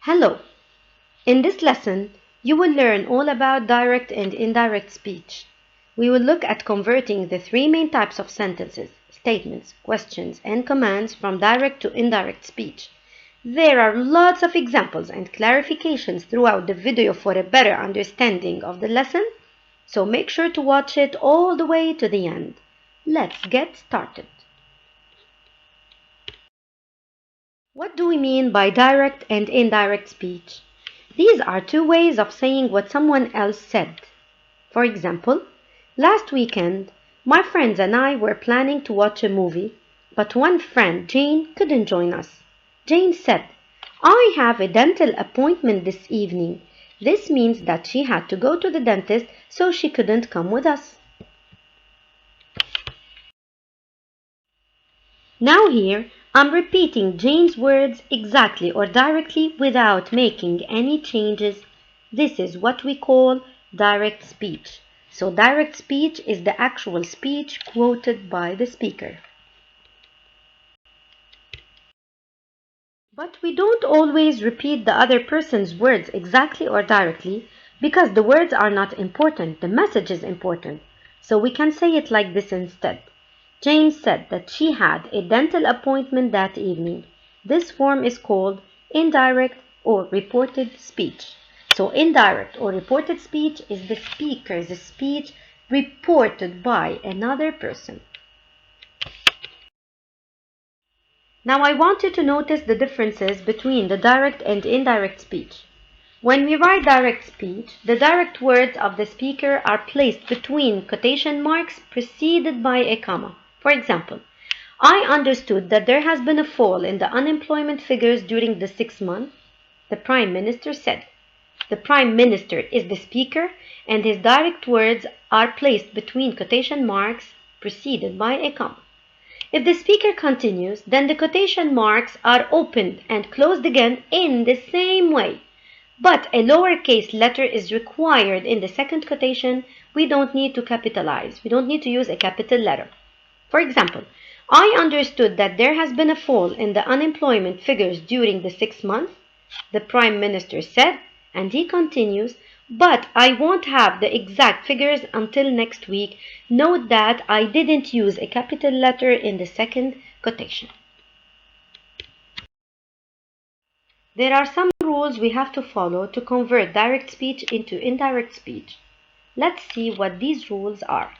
Hello! In this lesson, you will learn all about direct and indirect speech. We will look at converting the three main types of sentences, statements, questions, and commands from direct to indirect speech. There are lots of examples and clarifications throughout the video for a better understanding of the lesson, so make sure to watch it all the way to the end. Let's get started. What do we mean by direct and indirect speech? These are two ways of saying what someone else said. For example, last weekend, my friends and I were planning to watch a movie, but one friend, Jane, couldn't join us. Jane said, "I have a dental appointment this evening." This means that she had to go to the dentist, so she couldn't come with us. Now here, I'm repeating Jane's words exactly or directly without making any changes. This is what we call direct speech. So direct speech is the actual speech quoted by the speaker. But we don't always repeat the other person's words exactly or directly because the words are not important, the message is important. So we can say it like this instead. Jane said that she had a dental appointment that evening. This form is called indirect or reported speech. So indirect or reported speech is the speaker's speech reported by another person. Now I want you to notice the differences between the direct and indirect speech. When we write direct speech, the direct words of the speaker are placed between quotation marks preceded by a comma. For example, I understood that there has been a fall in the unemployment figures during the 6 months, the Prime Minister said. The Prime Minister is the speaker, and his direct words are placed between quotation marks preceded by a comma. If the speaker continues, then the quotation marks are opened and closed again in the same way. But a lowercase letter is required in the second quotation. We don't need to capitalize. We don't need to use a capital letter. For example, I understood that there has been a fall in the unemployment figures during the 6 months, the Prime Minister said, and he continues, but I won't have the exact figures until next week. Note that I didn't use a capital letter in the second quotation. There are some rules we have to follow to convert direct speech into indirect speech. Let's see what these rules are.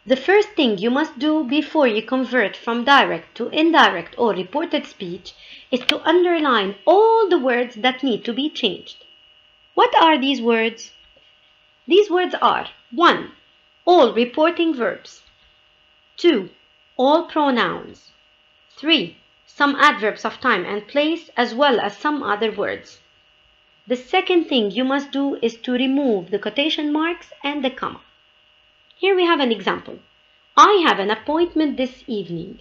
The first thing you must do before you convert from direct to indirect or reported speech is to underline all the words that need to be changed. What are these words? These words are 1. All reporting verbs. 2. All pronouns. 3. Some adverbs of time and place as well as some other words. The second thing you must do is to remove the quotation marks and the comma. Here we have an example. I have an appointment this evening.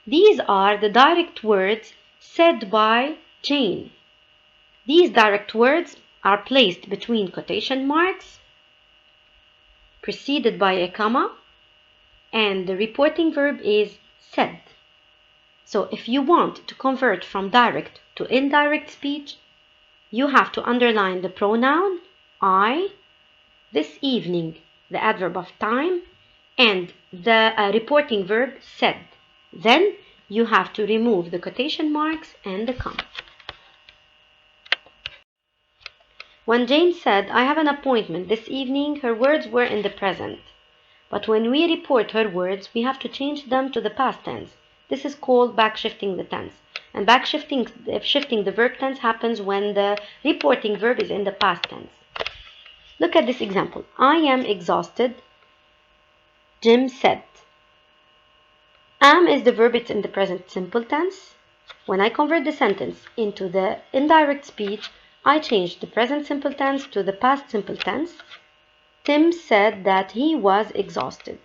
These are the direct words said by Jane. These direct words are placed between quotation marks, preceded by a comma, and the reporting verb is said. So if you want to convert from direct to indirect speech, you have to underline the pronoun I, this evening, the adverb of time, and the reporting verb said. Then you have to remove the quotation marks and the comma. When Jane said, I have an appointment this evening, her words were in the present. But when we report her words, we have to change them to the past tense. This is called backshifting the tense. And backshifting the verb tense happens when the reporting verb is in the past tense. Look at this example. I am exhausted, Jim said. Am is the verb, it's in the present simple tense. When I convert the sentence into the indirect speech, I change the present simple tense to the past simple tense. Tim said that he was exhausted.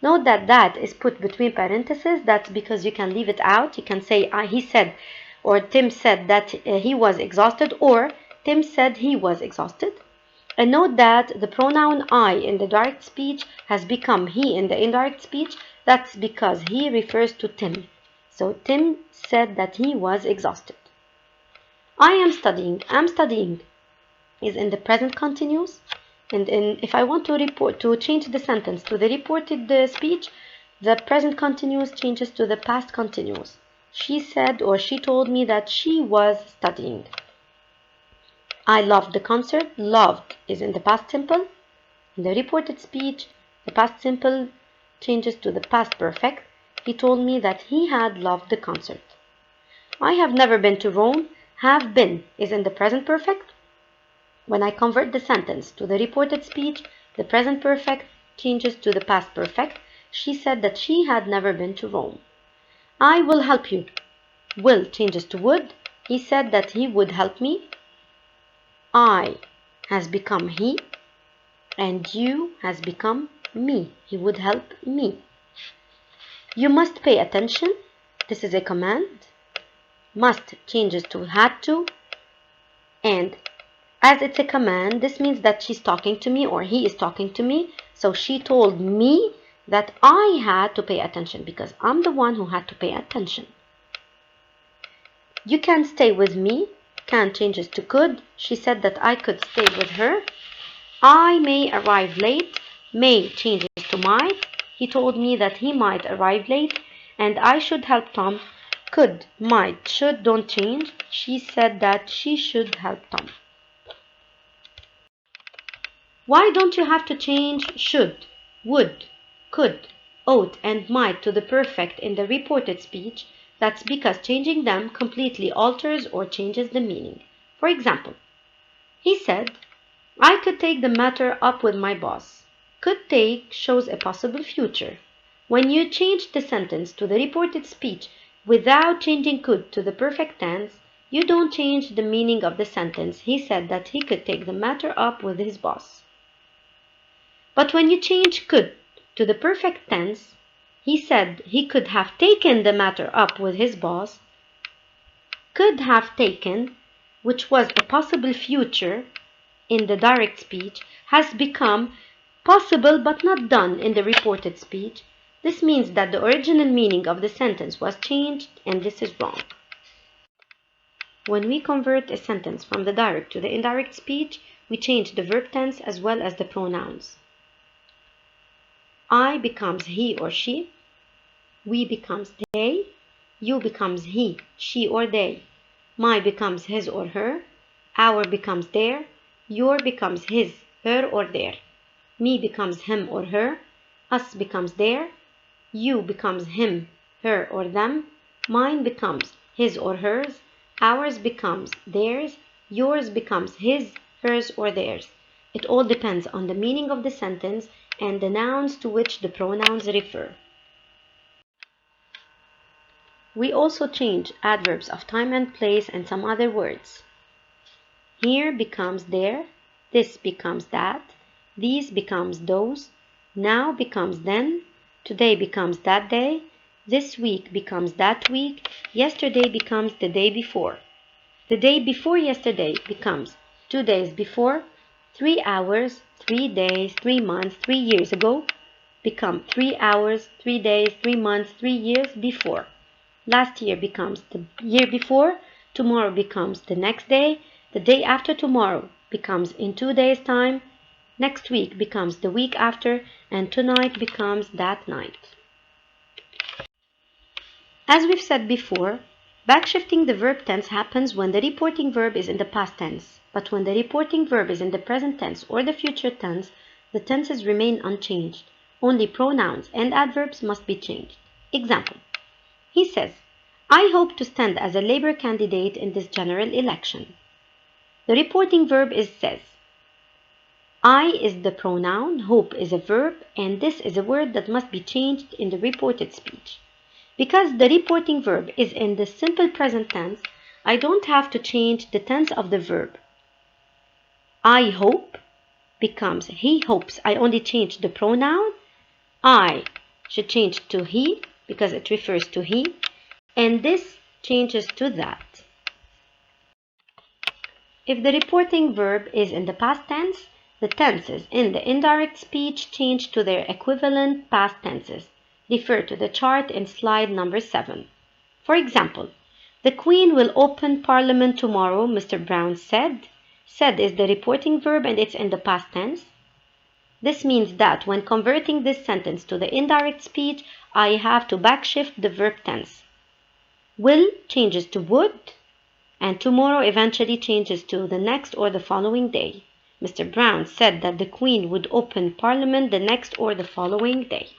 Note that that is put between parentheses. That's because you can leave it out. You can say he said, or Tim said that he was exhausted, or Tim said he was exhausted. And note that the pronoun I in the direct speech has become he in the indirect speech. That's because he refers to Tim. So Tim said that he was exhausted. I am studying. Am studying is in the present continuous. And if I want to change the sentence to the reported speech, the present continuous changes to the past continuous. She said or she told me that she was studying. I loved the concert. Loved is in the past simple. In the reported speech, the past simple changes to the past perfect. He told me that he had loved the concert. I have never been to Rome. Have been is in the present perfect. When I convert the sentence to the reported speech, the present perfect changes to the past perfect. She said that she had never been to Rome. I will help you. Will changes to would. He said that he would help me. I has become he. And you has become me. He would help me. You must pay attention. This is a command. Must changes to had to. And as it's a command, this means that she's talking to me or he is talking to me. So she told me that I had to pay attention because I'm the one who had to pay attention. You can stay with me. Can changes to could. She said that I could stay with her. I may arrive late. May changes to might. He told me that he might arrive late and I should help Tom. Could, might, should don't change. She said that she should help Tom. Why don't you have to change should, would, could, ought, and might to the perfect in the reported speech? That's because changing them completely alters or changes the meaning. For example, he said, I could take the matter up with my boss. Could take shows a possible future. When you change the sentence to the reported speech without changing could to the perfect tense, you don't change the meaning of the sentence. He said that he could take the matter up with his boss. But when you change could to the perfect tense, he said he could have taken the matter up with his boss. Could have taken, which was a possible future in the direct speech, has become possible but not done in the reported speech. This means that the original meaning of the sentence was changed, and this is wrong. When we convert a sentence from the direct to the indirect speech, we change the verb tense as well as the pronouns. I becomes he or she. We becomes they. You becomes he, she, or they. My becomes his or her. Our becomes their. Your becomes his, her, or their. Me becomes him or her. Us becomes their. You becomes him, her, or them. Mine becomes his or hers. Ours becomes theirs. Yours becomes his, hers, or theirs. It all depends on the meaning of the sentence and the nouns to which the pronouns refer. We also change adverbs of time and place and some other words. Here becomes there, this becomes that, these becomes those, now becomes then, today becomes that day, this week becomes that week, yesterday becomes the day before. The day before yesterday becomes 2 days before, 3 hours, 3 days, 3 months, 3 years ago, become 3 hours, 3 days, 3 months, 3 years before. Last year becomes the year before, tomorrow becomes the next day, the day after tomorrow becomes in 2 days' time, next week becomes the week after, and tonight becomes that night. As we've said before, backshifting the verb tense happens when the reporting verb is in the past tense, but when the reporting verb is in the present tense or the future tense, the tenses remain unchanged. Only pronouns and adverbs must be changed. Example. He says, I hope to stand as a Labour candidate in this general election. The reporting verb is says. I is the pronoun, hope is a verb, and this is a word that must be changed in the reported speech. Because the reporting verb is in the simple present tense, I don't have to change the tense of the verb. I hope becomes he hopes. I only change the pronoun. I should change to he because it refers to he, and this changes to that. If the reporting verb is in the past tense, the tenses in the indirect speech change to their equivalent past tenses. Refer to the chart in slide number 7. For example, the Queen will open Parliament tomorrow, Mr. Brown said. Said is the reporting verb and it's in the past tense. This means that when converting this sentence to the indirect speech, I have to backshift the verb tense. Will changes to would, and tomorrow eventually changes to the next or the following day. Mr. Brown said that the Queen would open Parliament the next or the following day.